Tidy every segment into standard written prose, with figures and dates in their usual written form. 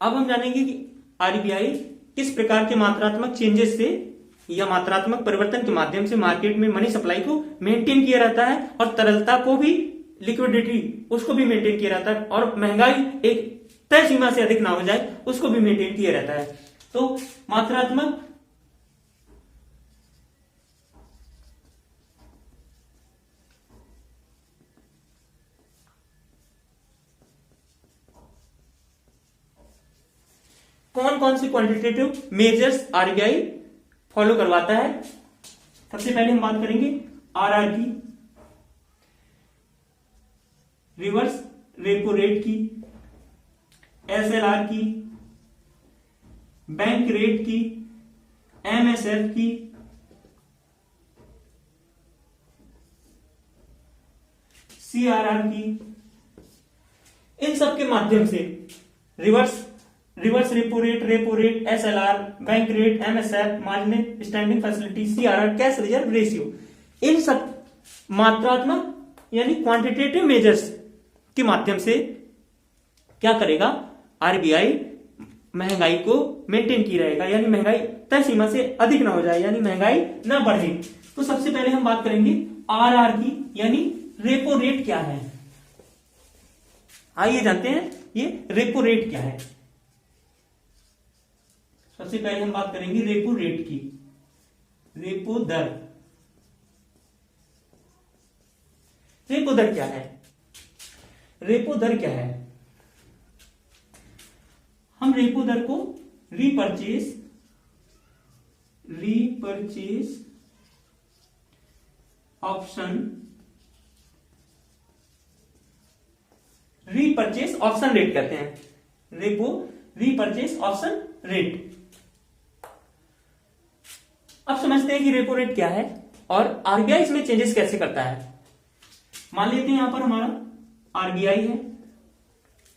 अब हम जानेंगे कि आरबीआई किस प्रकार के मात्रात्मक चेंजेस से या मात्रात्मक परिवर्तन के माध्यम से मार्केट में मनी सप्लाई को मेंटेन किया रहता है और तरलता को भी, लिक्विडिटी उसको भी मेंटेन किया रहता है और महंगाई एक तय सीमा से अधिक ना हो जाए उसको भी मेंटेन किया रहता है। तो मात्रात्मक कौन कौन से क्वांटिटेटिव मेजर्स आरबीआई फॉलो करवाता है। सबसे पहले हम बात करेंगे आरआर की, रिवर्स रेपो रेट की, एसएलआर की, बैंक रेट की, एमएसएफ की, सीआरआर की। इन सब के माध्यम से reverse repo rate, SLR, bank rate, MSF, margin standing facility, CRR, cash reserve ratio, इन सब मात्रात्मक यानी क्वांटिटेटिव मेजर्स के माध्यम से क्या करेगा आरबीआई, महंगाई को मेंटेन की रहेगा, यानी महंगाई तय सीमा से अधिक ना हो जाए, यानी महंगाई ना बढ़े। तो सबसे पहले हम बात करेंगे आरआर की, यानी रेपो रेट क्या है। आइए जानते हैं ये रेपो रेट क्या है। सबसे पहले हम बात करेंगे रेपो रेट की, रेपो दर। रेपो दर क्या है? रेपो दर क्या है? हम रेपो दर को रीपरचेज ऑप्शन रेट कहते हैं। Repo repurchase option rate. अब समझते हैं कि रेपो रेट क्या है और आरबीआई इसमें चेंजेस कैसे करता है। मान लेते हैं यहां पर हमारा आरबीआई है,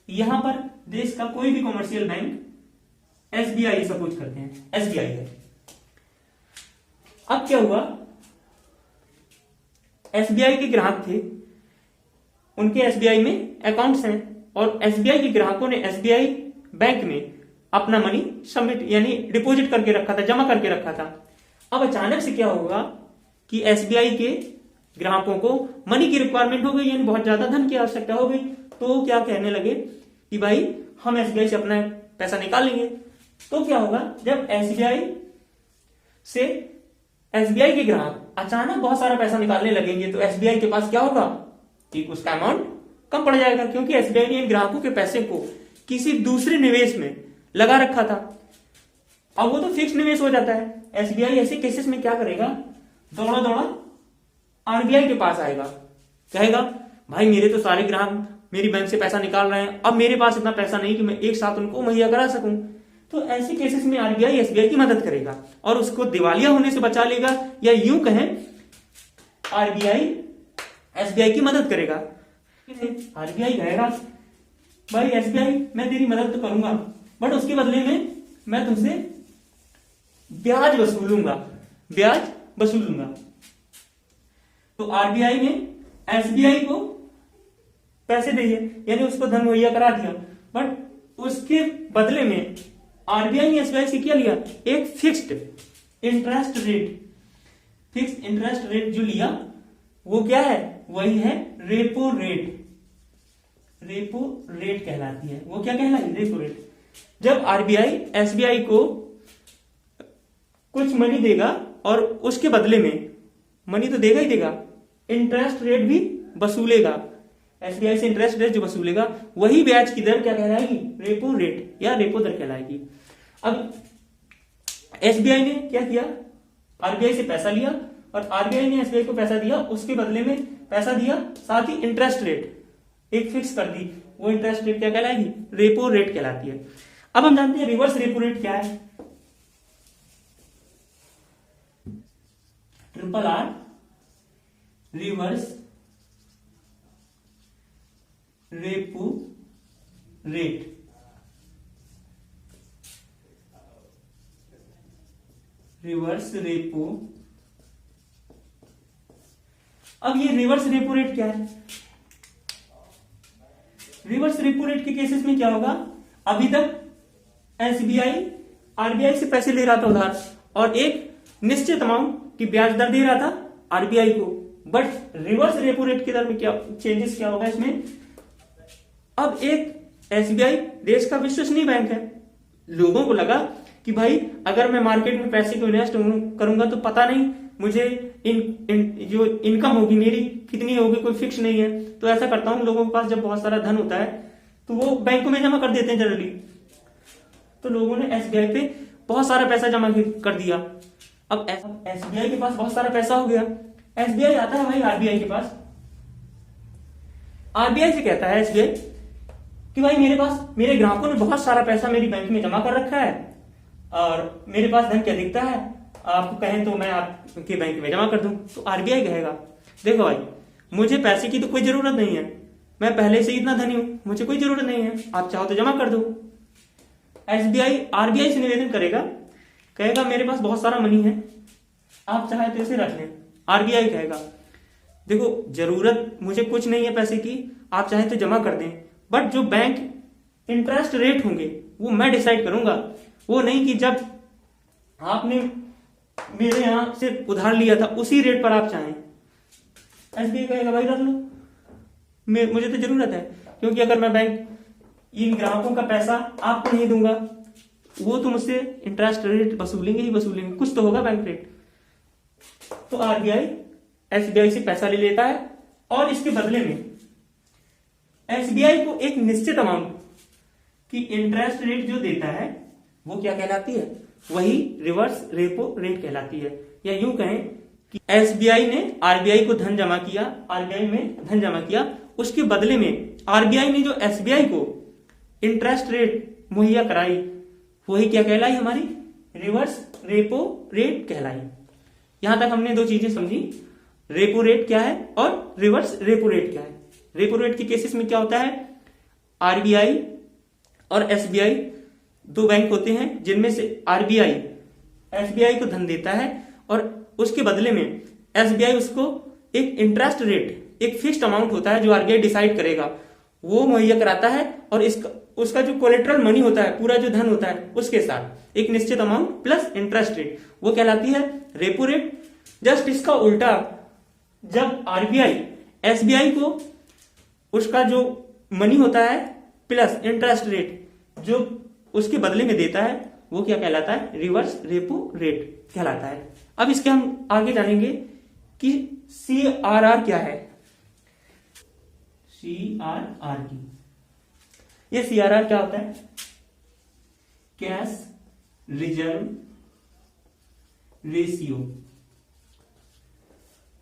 यहां पर देश का कोई भी कॉमर्शियल बैंक एसबीआई सपोज करते हैं, एसबीआई है। अब क्या हुआ, एसबीआई के ग्राहक थे, उनके एसबीआई में अकाउंट्स हैं और एसबीआई के ग्राहकों ने एसबीआई बैंक में अपना मनी सबमिट यानी डिपॉजिट करके रखा था, जमा करके रखा था। अब अचानक से क्या होगा कि एसबीआई के ग्राहकों को मनी की रिक्वायरमेंट हो गई, यानी बहुत ज्यादा धन की आवश्यकता हो गई। तो क्या कहने लगे कि भाई हम एसबीआई से अपना पैसा निकाल लेंगे। तो क्या होगा, जब एसबीआई से एसबीआई के ग्राहक अचानक बहुत सारा पैसा निकालने लगेंगे तो एसबीआई के पास क्या होगा कि उसका अमाउंट कम पड़ जाएगा, क्योंकि एसबीआई ने इन ग्राहकों के पैसे को किसी दूसरे निवेश में लगा रखा था। अब वो तो फिक्स निवेश हो जाता है। एसबीआई ऐसे केसेस में क्या करेगा, दौड़ा दौड़ा आरबीआई के पास आएगा, कहेगा भाई मेरे तो सारे ग्राहक मेरी बैंक से पैसा निकाल रहे हैं, अब मेरे पास इतना पैसा नहीं कि मैं एक साथ उनको मुहैया करा सकूं। तो ऐसे केसेस में आरबीआई एसबीआई की मदद करेगा और उसको दिवालिया होने से बचा लेगा, या यूं कहें आरबीआई एसबीआई की मदद करेगा। आरबीआई कहेगा भाई एसबीआई मैं तेरी मदद तो करूंगा, बट उसके बदले में मैं तुमसे ब्याज वसूलूंगा। तो आरबीआई ने एसबीआई को पैसे दिए, यानी उसको धन मुहैया करा दिया, बट उसके बदले में आरबीआई ने एसबीआई से क्या लिया, एक फिक्स्ड इंटरेस्ट रेट जो लिया वो क्या है, वही है रेपो रेट। रेपो रेट कहलाती है, वो क्या कहलाई, रेपो रेट। जब आरबीआई एसबीआई को कुछ मनी देगा और उसके बदले में मनी तो देगा ही देगा, इंटरेस्ट रेट भी वसूलेगा, एसबीआई से इंटरेस्ट रेट जो वसूलेगा वही ब्याज की दर क्या कहलाएगी, रेपो रेट या रेपो दर कहलाएगी। अब एसबीआई ने क्या किया, आरबीआई से पैसा लिया और आरबीआई ने एसबीआई को पैसा दिया, उसके बदले में पैसा दिया, साथ ही इंटरेस्ट रेट एक फिक्स कर दी, वो इंटरेस्ट रेट क्या कहलाएगी, रेपो रेट कहलाती है। अब हम जानते हैं रिवर्स रेपो रेट क्या है। RRR reverse repo rate. Reverse repo, अब ये रिवर्स रेपो रेट क्या है। रिवर्स रेपो रेट के केसेस में क्या होगा, अभी तक एसबीआई आरबीआई से पैसे ले रहा था उधार और एक निश्चित अमाउंट की ब्याज दर दे रहा था आरबीआई को, बट रिवर्स रेपो रेट की दर में क्या चेंजेस क्या होगा इसमें। अब एक एसबीआई देश का विश्वसनीय बैंक है, लोगों को लगा कि भाई अगर मैं मार्केट में पैसे को इन्वेस्ट करूंगा तो पता नहीं मुझे जो इनकम होगी मेरी कितनी होगी, कोई फिक्स नहीं है, तो ऐसा करता हूं, लोगों के पास जब बहुत सारा धन होता है तो वो बैंकों में जमा कर देते हैं जनरली। तो लोगों ने एसबीआई पे बहुत सारा पैसा जमा कर दिया। अब एसबीआई के पास बहुत सारा पैसा हो गया, एसबीआई आता है भाई आरबीआई के पास, आरबीआई से कहता है एसबीआई कि भाई मेरे पास मेरे ग्राहकों ने बहुत सारा पैसा मेरी बैंक में जमा कर रखा है और मेरे पास धन क्या दिखता है, आप कहें तो मैं आपके बैंक में जमा कर दूं। तो आरबीआई कहेगा देखो भाई मुझे पैसे की तो कोई जरूरत नहीं है, मैं पहले से इतना धनी हूं, मुझे कोई जरूरत नहीं है, आप चाहो तो जमा कर दो। एसबीआई आरबीआई से निवेदन करेगा, कहेगा मेरे पास बहुत सारा मनी है, आप चाहे तो इसे रख लें। आरबीआई कहेगा देखो जरूरत मुझे कुछ नहीं है पैसे की, आप चाहे तो जमा कर दें, बट जो बैंक इंटरेस्ट रेट होंगे वो मैं डिसाइड करूंगा, वो नहीं कि जब आपने मेरे यहां से उधार लिया था उसी रेट पर आप चाहें। एसबीआई कहेगा भाई रख लो, मुझे तो जरूरत है, क्योंकि अगर मैं बैंक इन ग्राहकों का पैसा आपको नहीं दूंगा वो तो मुझसे इंटरेस्ट रेट वसूलेंगे ही वसूलेंगे, कुछ तो होगा बैंक रेट। तो आरबीआई एसबीआई से पैसा ले लेता है और इसके बदले में एसबीआई को एक निश्चित अमाउंट की इंटरेस्ट रेट जो देता है वो क्या कहलाती है, वही रिवर्स रेपो रेट कहलाती है। या यूं कहें कि एसबीआई ने आरबीआई को धन जमा किया, आरबीआई में धन जमा किया, उसके बदले में आरबीआई ने जो एसबीआई को इंटरेस्ट रेट मुहैया कराई वही क्या कहलाई, हमारी रिवर्स रेपो रेट कहलाई। यहां तक हमने दो चीजें समझी, रेपो रेट क्या है और रिवर्स रेपो रेट क्या है। रेपो रेट के केसेस में क्या होता है, आरबीआई और एसबीआई दो बैंक होते हैं जिनमें से आरबीआई एसबीआई को धन देता है और उसके बदले में एसबीआई उसको एक इंटरेस्ट रेट, एक फिक्स्ड अमाउंट होता है जो आरबीआई डिसाइड करेगा वो मुहैया कराता है, और उसका जो कोलेट्रल मनी होता है, पूरा जो धन होता है उसके साथ एक निश्चित अमाउंट प्लस इंटरेस्ट रेट, वो कहलाती है रेपो रेट। जस्ट इसका उल्टा, जब आरबीआई एसबीआई को उसका जो मनी होता है प्लस इंटरेस्ट रेट जो उसके बदले में देता है वो क्या कहलाता है, रिवर्स रेपो रेट कहलाता है। अब इसके हम आगे जानेंगे कि सीआरआर क्या है। सीआरआर की ये सीआरआर क्या होता है, cash reserve ratio.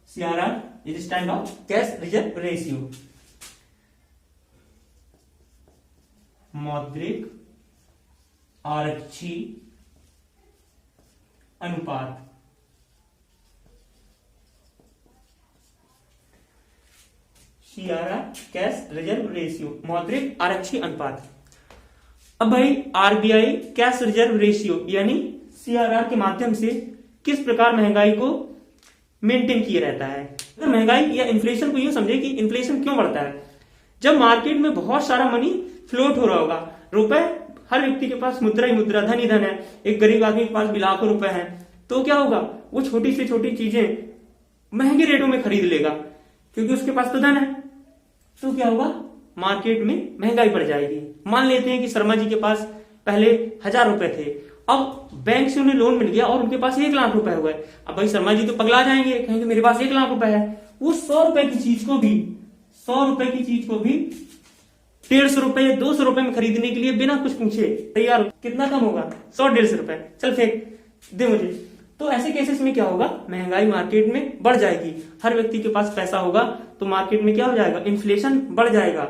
CRR is stand of cash reserve ratio, मौद्रिक आरक्षी अनुपात। सीआरआर कैश रिजर्व रेशियो, मौद्रिक आरक्षी अनुपात। अब भाई आरबीआई कैश रिजर्व रेशियो यानी सीआरआर के माध्यम से किस प्रकार महंगाई को मेंटेन किया रहता है। अगर महंगाई या इन्फ्लेशन को यूं समझे कि इन्फ्लेशन क्यों बढ़ता है, जब मार्केट में बहुत सारा मनी फ्लोट हो रहा होगा, रुपए हर व्यक्ति के पास मुद्रा ही मुद्रा, धन ही धन है, एक गरीब आदमी के पास भी लाखों रुपए हैं, तो क्या होगा, वो छोटी से छोटी चीजें महंगे रेटों में खरीद लेगा क्योंकि उसके पास तो धन है। तो क्या होगा, मार्केट में महंगाई बढ़ जाएगी। मान लेते हैं कि शर्मा जी के पास पहले 1000 रुपए थे, अब बैंक से उन्हें लोन मिल गया और उनके पास 1 लाख रुपए हो गए। अब भाई शर्मा जी तो पगला जाएंगे, कहेंगे मेरे पास 1 लाख रुपए है, वो 100 रुपए की चीज को भी 150 रुपए या 200 रुपए में खरीदने के लिए बिना कुछ पूछे तैयार। कितना कम होगा, 100-150 रुपए, चल फेंक दे मुझे। तो ऐसे केसेस में क्या होगा, महंगाई मार्केट में बढ़ जाएगी। हर व्यक्ति के पास पैसा होगा तो मार्केट में क्या हो जाएगा, इन्फ्लेशन बढ़ जाएगा।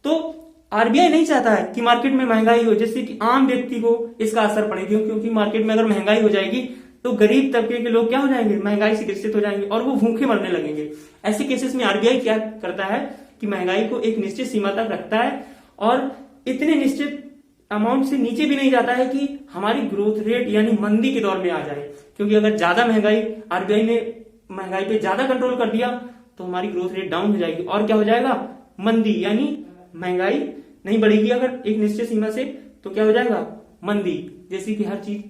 तो आरबीआई नहीं चाहता है कि मार्केट में महंगाई हो जिससे कि आम व्यक्ति को इसका असर पड़े, क्योंकि मार्केट में अगर महंगाई हो जाएगी तो गरीब तबके के लोग क्या हो जाएंगे, महंगाई से ग्रसित हो जाएंगे और वो भूखे मरने लगेंगे। ऐसे केसेस में आरबीआई क्या करता है कि महंगाई को एक निश्चित सीमा तक रखता है और इतने निश्चित अमाउंट से नीचे भी नहीं जाता है कि हमारी ग्रोथ रेट यानी मंदी के दौर में आ जाए। क्योंकि अगर ज्यादा महंगाई, आरबीआई ने महंगाई पे ज्यादा कंट्रोल कर दिया तो हमारी ग्रोथ रेट डाउन हो जाएगी और क्या हो जाएगा, मंदी, यानी महंगाई नहीं बढ़ेगी अगर एक निश्चित सीमा से, तो क्या हो जाएगा, मंदी, जैसे कि हर चीज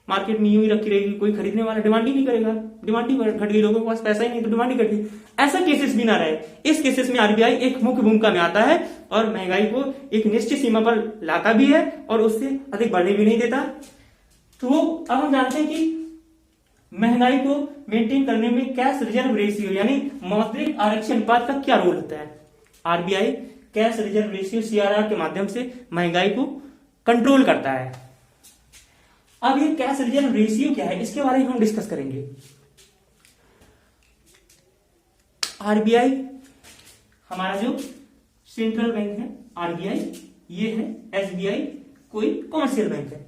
मार्केट में यूं ही रखी रहेगी, कोई खरीदने वाला डिमांड ही नहीं करेगा, डिमांड ही घट गई, लोगों के पास पैसा ही नहीं तो डिमांड ही घट गई, ऐसा केसेस भी ना रहे। इस केसेस में आरबीआई एक मुख्य भूमिका में आता है और महंगाई को एक निश्चित सीमा पर लाता भी है और उससे अधिक बढ़ने भी नहीं देता। तो अब हम जानते हैं कि महंगाई को मेंटेन करने में कैश रिजर्व रेशियो यानी मौद्रिक आरक्षी अनुपात का क्या रोल होता है। RBI cash reserve ratio CRR के माध्यम से महंगाई को कंट्रोल करता है। अब ये कैश रिजर्व रेशियो क्या है, इसके बारे में हम डिस्कस करेंगे। आरबीआई हमारा जो सेंट्रल बैंक है आरबीआई, ये है एसबीआई कोई कॉमर्शियल बैंक है।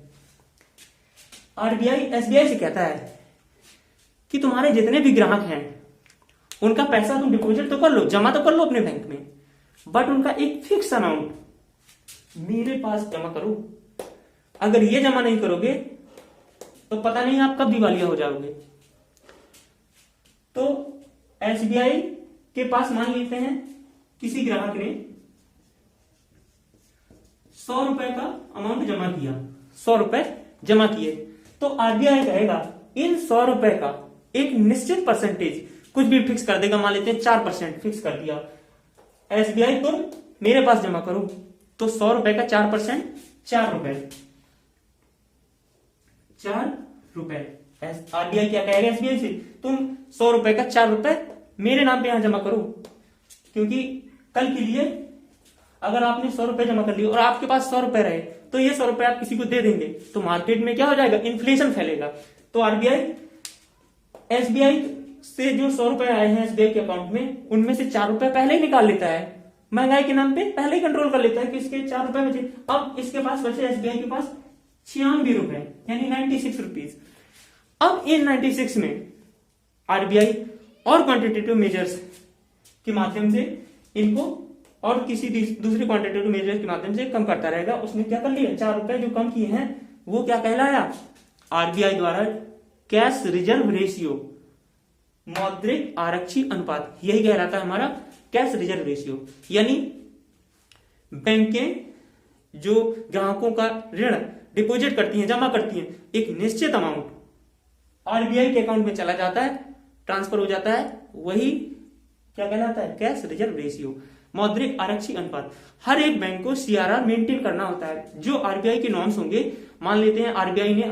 आरबीआई एसबीआई से कहता है कि तुम्हारे जितने भी ग्राहक हैं उनका पैसा तुम डिपॉजिट तो कर लो, जमा तो कर लो अपने बैंक में, बट उनका एक फिक्स अमाउंट मेरे पास जमा करो। अगर ये जमा नहीं करोगे तो पता नहीं आप कब दिवालिया हो जाओगे। तो एसबीआई के पास मान लेते हैं किसी ग्राहक ने 100 रुपए का अमाउंट जमा किया, 100 रुपए जमा किए, तो आरबीआई कहेगा इन 100 रुपए का एक निश्चित परसेंटेज कुछ भी फिक्स कर देगा, मान लेते हैं 4% फिक्स कर दिया, एसबीआई तुम मेरे पास जमा करो। तो 100 रुपए का 4%, 4 रुपए, 4 रुपए। आरबीआई क्या कहेगा एसबीआई से, तुम 100 रुपए का 4 रुपए मेरे नाम पे यहां जमा करो, क्योंकि कल के लिए अगर आपने 100 रुपए जमा कर लिए और आपके पास 100 रुपए रहे तो ये 100 रुपए आप किसी को दे देंगे तो मार्केट में क्या हो जाएगा, इन्फ्लेशन फैलेगा। तो आरबीआई एसबीआई से जो 100 रुपए आए हैं एसबीआई के अकाउंट में, उनमें से 4 रुपए पहले ही निकाल लेता है, महंगाई के नाम पे पहले ही कंट्रोल कर लेता है कि इसके 4 रुपए बचे। अब इसके पास बचे एसबीआई के पास 96 रुपए यानी 96 रुपीज। अब इन 96 में आरबीआई और क्वांटिटेटिव मेजर्स के माध्यम से इनको और किसी दूसरे क्वांटिटेटिव मेजर्स के माध्यम से कम करता रहेगा। उसने क्या कर लिया, 4 रुपए जो कम किए हैं वो क्या कहलाया, आरबीआई द्वारा कैश रिजर्व रेशियो, मौद्रिक आरक्षी अनुपात, यही कहलाता है हमारा कैश रिजर्व रेशियो। यानी बैंकें जो ग्राहकों का ऋण डिपॉजिट करती हैं, जमा करती हैं, एक निश्चित अमाउंट आरबीआई के अकाउंट में चला जाता है, ट्रांसफर हो जाता है, वही क्या कहलाता है, कैश रिजर्व रेशियो, मौद्रिक आरक्षी अनुपात। हर एक बैंक को सीआरआर मेंटेन करना होता है, जो आरबीआई के नॉर्म्स होंगे। मान लेते हैं आरबीआई ने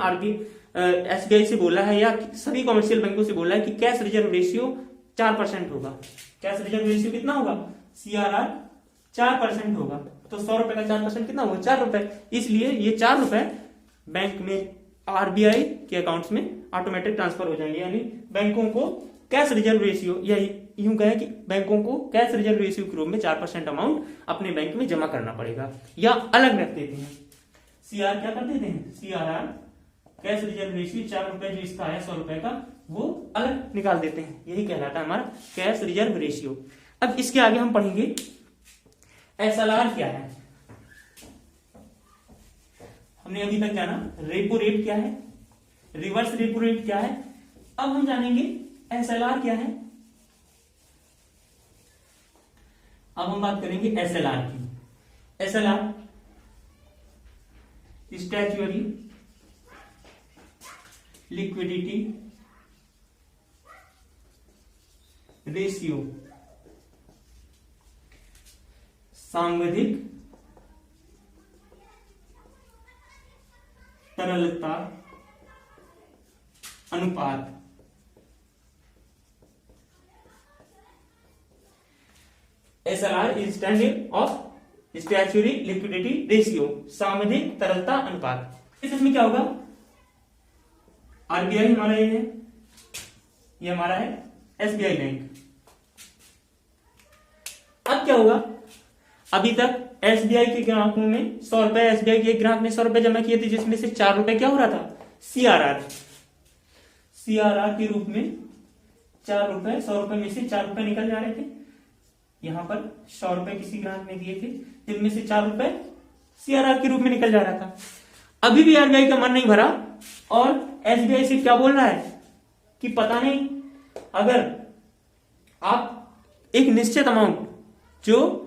एसबीआई से बोला है या सभी कॉमर्शियल बैंकों से बोला है कि कैश रिजर्व रेशियो 4% होगा। कैश रिजर्व रेशियो कितना होगा, सीआरआर 4% होगा। तो 100 रुपए का 4% कितना होगा, 4 रुपए। इसलिए ये 4 रुपए बैंक में आरबीआई के अकाउंट्स में ऑटोमेटिक ट्रांसफर हो जाएंगे। यानी बैंकों को कैश रिजर्व रेशियो, या यूं कहे कि बैंकों को कैश रिजर्व रेशियो के रूप में 4% अमाउंट अपने बैंक में जमा करना पड़ेगा, या अलग रख देते हैं। सीआर क्या कर देते हैं, सीआरआर कैश रिजर्व रेशियो 4 रुपए जो इसका आया 100 रुपए का, वो अलग निकाल देते हैं। यही कहलाता है हमारा कैश रिजर्व रेशियो। अब इसके आगे हम पढ़ेंगे एसएलआर क्या है। हमने अभी तक जाना रेपो रेट क्या है, रिवर्स रेपो रेट क्या है। अब हम जानेंगे एसएलआर क्या है। अब हम बात करेंगे एसएलआर की। एसएलआर स्टैच्यूअरी लिक्विडिटी रेशियो, सांविधिक तरलता अनुपात। SLR is standard of statutory liquidity ratio, सांविधिक तरलता अनुपात। इसमें क्या होगा, आरबीआई हमारा ये है, ये हमारा है एसबीआई बैंक। अब क्या होगा, अभी तक एसबीआई के ग्राहकों में 100 रुपए, एसबीआई के एक ग्राहक ने 100 रुपए जमा किए थे, जिसमें से 4 रुपए क्या हो रहा था, सीआरआर। सीआरआर के रूप में 4 रुपए, 100 रुपए में से 4 रुपए निकल जा रहे थे। यहां पर 100 रुपए किसी ग्राहक ने दिए थे, जिनमें से 4 रुपए सीआरआर के रूप में निकल जा रहा था। अभी भी आरबीआई का मन नहीं भरा और एसबीआई से क्या बोल रहा है कि पता नहीं, अगर आप एक निश्चित अमाउंट जो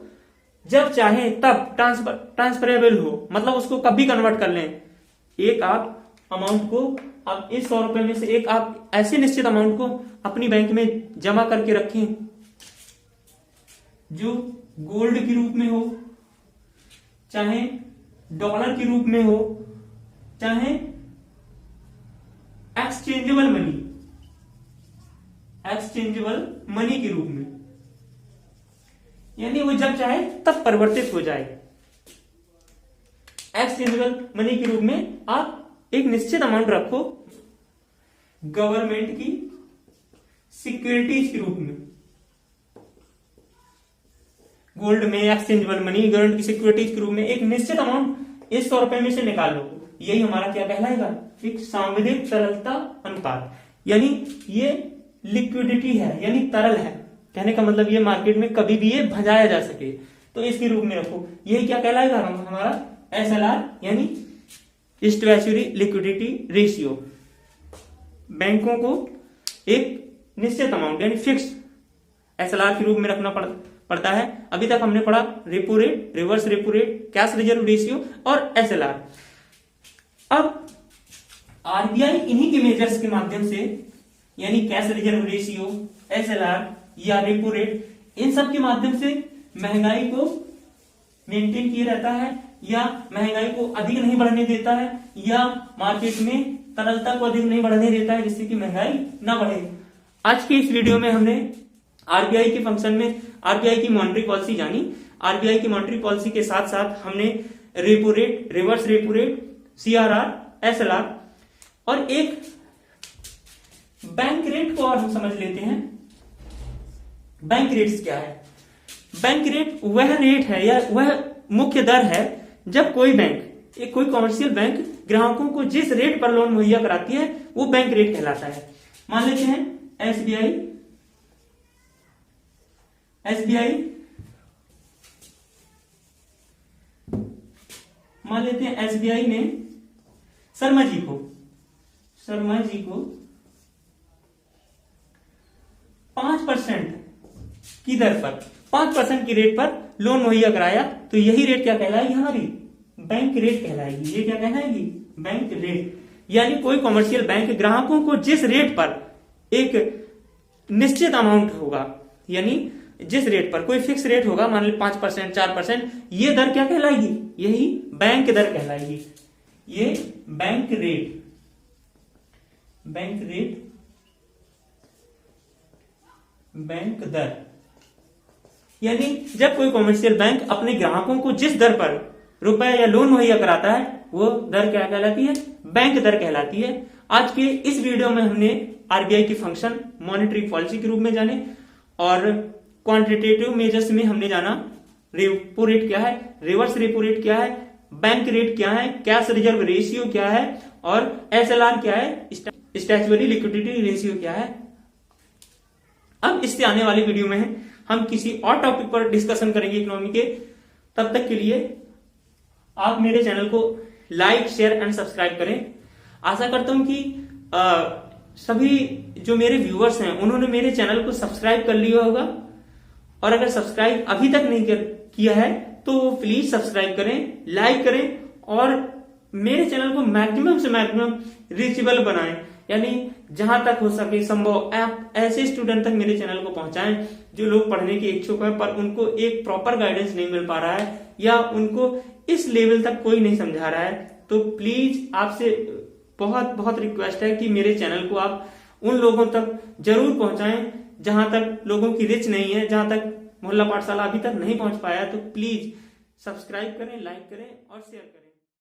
जब चाहे तब ट्रांसफरेबल हो, मतलब उसको कभी कन्वर्ट कर लें, एक आप अमाउंट को, आप इस 100 रुपए में से एक आप ऐसे निश्चित अमाउंट को अपनी बैंक में जमा करके रखें जो गोल्ड के रूप में हो, चाहे डॉलर के रूप में हो, चाहे एक्सचेंजेबल मनी के रूप में, यानी वो जब चाहे तब परिवर्तित हो जाए। एक्सचेंजेबल मनी के रूप में आप एक निश्चित अमाउंट रखो गवर्नमेंट की सिक्योरिटीज के रूप में। गोल्ड में एक्सचेंजेबल मनी गवर्नमेंट की सिक्योरिटीज के रूप में एक निश्चित अमाउंट इस 100 रुपए में से निकाल लो। यही हमारा क्या कहलाएगा? एक सांविधिक तरलता अनुपात, यानी ये लिक्विडिटी है, यानी तरल है। कहने का मतलब ये मार्केट में कभी भी ये भजाया जा सके, तो इसके रूप में रखो। यही क्या कहलाएगा? हमारा SLR, यानी स्टैट्यूटरी लिक्विडिटी रेशियो। बैंकों को एक निश्चित अमाउंट यानी फिक्स SLR के रूप में रखना पड़ता है। अभी तक हमने पढ़ा repo rate, reverse repo rate, cash reserve ratio और SLR। अब RBI इन्हीं के मेजर्स के माध्यम से, यानी कैश रिजर्व रेशियो, SLR या रेपो रेट, इन सब के माध्यम से महंगाई को मेंटेन किया रहता है, या महंगाई को अधिक नहीं बढ़ने देता है, या मार्केट में तरलता को अधिक नहीं बढ़ने देता है, जिससे कि महंगाई ना बढ़े। आज के इस वीडियो में हमने आरबीआई के फंक्शन में आरबीआई की मॉनेटरी पॉलिसी जानी। आरबीआई की मॉनेटरी पॉलिसी के साथ साथ हमने repo rate, reverse repo rate, CRR, SLR और एक बैंक रेट को और हम समझ लेते हैं। बैंक रेट्स क्या है? बैंक रेट वह रेट है या वह मुख्य दर है जब कोई बैंक, कोई कॉमर्शियल बैंक ग्राहकों को जिस रेट पर लोन मुहैया कराती है वो बैंक रेट कहलाता है। मान लेते हैं SBI मान लेते हैं SBI ने शर्मा जी को 5% की दर पर, 5% की रेट पर लोन मुहैया कराया, तो यही रेट क्या कहलाएगी? हमारी बैंक रेट कहलाएगी। ये क्या कहलाएगी? Bank rate. यानी कोई कॉमर्शियल बैंक ग्राहकों को जिस रेट पर एक निश्चित अमाउंट होगा, यानी जिस रेट पर कोई फिक्स रेट होगा, मान ली 5%, 4%, ये दर क्या कहलाएगी? यही बैंक दर कहलाएगी। ये बैंक रेट बैंक दर, यानी जब कोई कॉमर्शियल बैंक अपने ग्राहकों को जिस दर पर रुपए या लोन मुहैया कराता है वो दर क्या कहलाती है? बैंक दर कहलाती है। आज के इस वीडियो में हमने आरबीआई की फंक्शन मॉनेटरी पॉलिसी के रूप में जाने, और क्वांटिटेटिव मेजर्स में हमने जाना रेपो रेट क्या है, रिवर्स रेपो रेट क्या है, बैंक रेट क्या है, कैश रिजर्व रेशियो क्या है, और SLR क्या है, स्टैट्यूटरी लिक्विडिटी रेशियो क्या है। अब इससे आने वाली वीडियो में हम किसी और टॉपिक पर डिस्कशन करेंगे इकोनॉमी के। तब तक के लिए आप मेरे चैनल को लाइक, शेयर एंड सब्सक्राइब करें। आशा करता हूं कि सभी जो मेरे व्यूअर्स हैं उन्होंने मेरे चैनल को सब्सक्राइब कर लिया होगा, और अगर सब्सक्राइब अभी तक नहीं किया है तो प्लीज सब्सक्राइब करें, लाइक करें, और मेरे चैनल को मैक्सिमम से मैक्सिमम रीचेबल बनाएं, यानी जहां तक हो सके संभव आप ऐसे स्टूडेंट तक मेरे चैनल को पहुंचाएं जो लोग पढ़ने के इच्छुक है पर उनको एक प्रॉपर गाइडेंस नहीं मिल पा रहा है, या उनको इस लेवल तक कोई नहीं समझा रहा है। तो प्लीज आपसे बहुत बहुत रिक्वेस्ट है कि मेरे चैनल को आप उन लोगों तक जरूर पहुंचाएं जहां तक लोगों की रिच नहीं है, जहां तक मोहल्ला पाठशाला अभी तक नहीं पहुंच पाया। तो प्लीज सब्सक्राइब करें, लाइक करें और शेयर करें।